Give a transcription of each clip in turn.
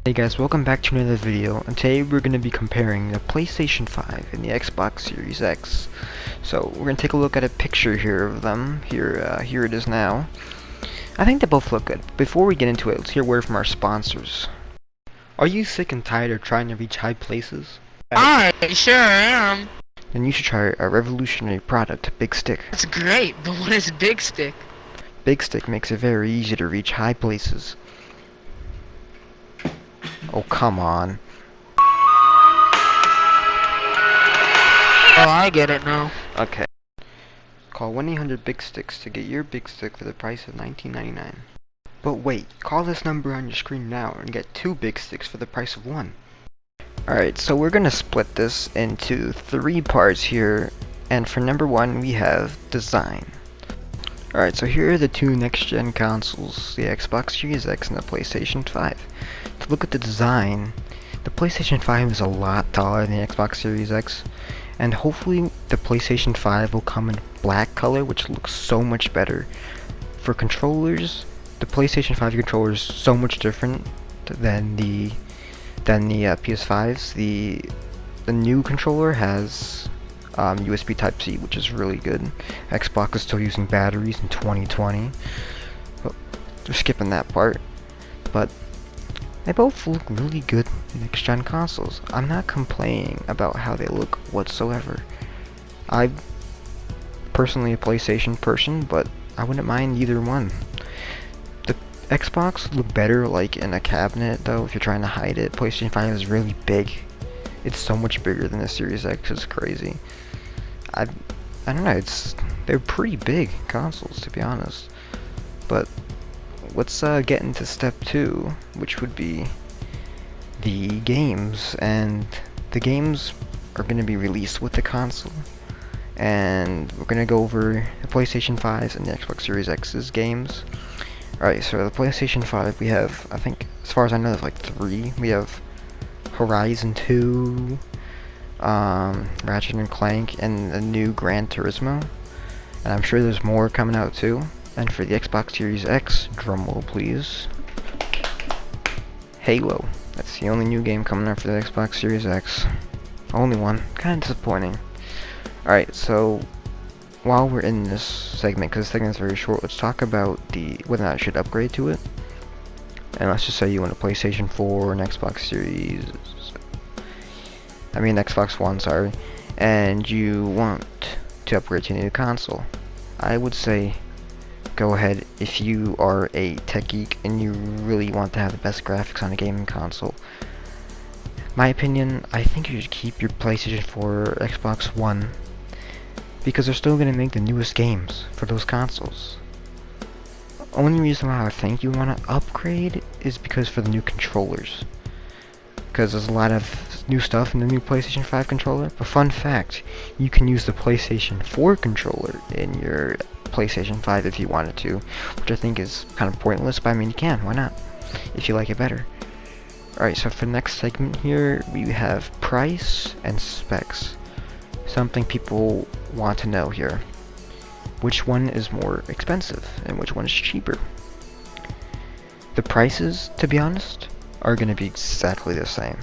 Hey guys, welcome back to another video, and today we're going to be comparing the PlayStation 5 and the Xbox Series X. So we're going to take a look at a picture here of them. Here it is now. I think they both look good. Before we get into it, let's hear a word from our sponsors. Are you sick and tired of trying to reach high places? I sure am. Then you should try a revolutionary product, Big Stick. That's great, but what is Big Stick? Big Stick makes it very easy to reach high places. Oh, come on. Oh, I get it now. Okay. Call 1-800-BIG-STICKS to get your Big Stick for the price of $19.99. But wait, call this number on your screen now and get 2 Big Sticks for the price of 1. Alright, so we're gonna split this into 3 parts here, and for number 1 we have design. Alright, so here are the 2 next-gen consoles, the Xbox Series X and the PlayStation 5. To look at the design, the PlayStation 5 is a lot taller than the Xbox Series X, and hopefully the PlayStation 5 will come in black color, which looks so much better. For controllers, the PlayStation 5 controller is so much different than the PS5s. The new controller has USB Type-C, which is really good. Xbox is still using batteries in 2020. But we're skipping that part. But they both look really good next-gen consoles. I'm not complaining about how they look whatsoever. I'm personally a PlayStation person, but I wouldn't mind either one. The Xbox look better like in a cabinet though, if you're trying to hide it. PlayStation 5 is really big. It's so much bigger than the Series X. It's crazy. I don't know, they're pretty big consoles, to be honest. But let's get into step 2, which would be the games. And the games are going to be released with the console. And we're going to go over the PlayStation 5's and the Xbox Series X's games. Alright, so the PlayStation 5, we have, I think, as far as I know, there's like 3. We have Horizon 2, Ratchet and Clank, and the new Gran Turismo. And I'm sure there's more coming out too. And for the Xbox Series X, drumroll please, Halo. That's the only new game coming out for the Xbox Series X. Only one. Kinda disappointing. Alright, so while we're in this segment, because this segment is very short, let's talk about whether or not I should upgrade to it. And let's just say you want a PlayStation 4 and Xbox Xbox One, sorry, and you want to upgrade to a new console. I would say go ahead if you are a tech geek and you really want to have the best graphics on a gaming console. My opinion, I think you should keep your PlayStation 4 or Xbox One, because they're still going to make the newest games for those consoles. Only reason why I think you want to upgrade is because for the new controllers. Because there's a lot of new stuff in the new PlayStation 5 controller. But fun fact, you can use the PlayStation 4 controller in your PlayStation 5 if you wanted to, which I think is kind of pointless, but I mean you can, why not, if you like it better. Alright, so for the next segment here, we have price and specs. Something people want to know here. Which one is more expensive and which one is cheaper? The prices, to be honest, are going to be exactly the same.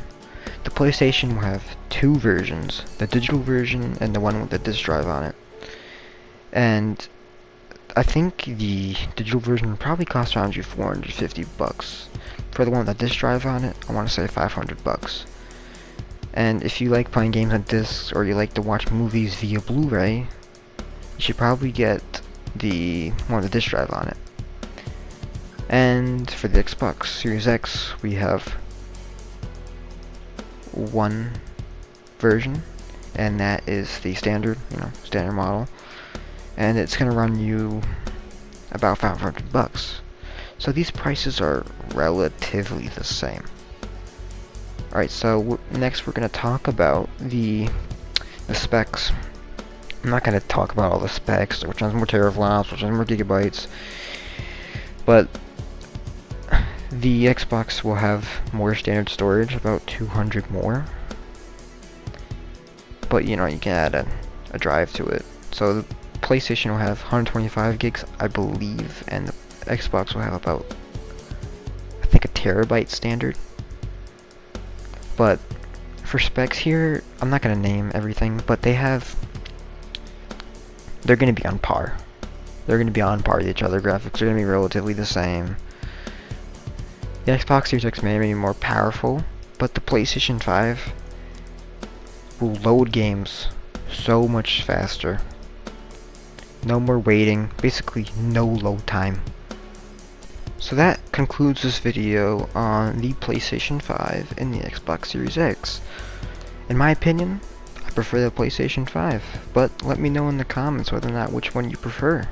The PlayStation will have 2 versions, the digital version and the one with the disc drive on it. And I think the digital version will probably cost around you $450. For the one with the disc drive on it, I want to say $500. And if you like playing games on discs or you like to watch movies via Blu-ray, you should probably get the one with the disc drive on it. And for the Xbox Series X, we have one version, and that is the standard model, and it's gonna run you about $500. So these prices are relatively the same. Alright, so next we're gonna talk about the specs. I'm not gonna talk about all the specs, which one's more teraflops, which one's more gigabytes, but the Xbox will have more standard storage, about 200 more. But you can add a drive to it. So the PlayStation will have 125 gigs, I believe, and the Xbox will have about, I think, a terabyte standard. But for specs here, I'm not gonna name everything, but they're gonna be on par. They're gonna be on par with each other. Graphics are gonna be relatively the same. The Xbox Series X may be more powerful, but the PlayStation 5 will load games so much faster. No more waiting, basically no load time. So that concludes this video on the PlayStation 5 and the Xbox Series X. In my opinion, I prefer the PlayStation 5, but let me know in the comments whether or not which one you prefer.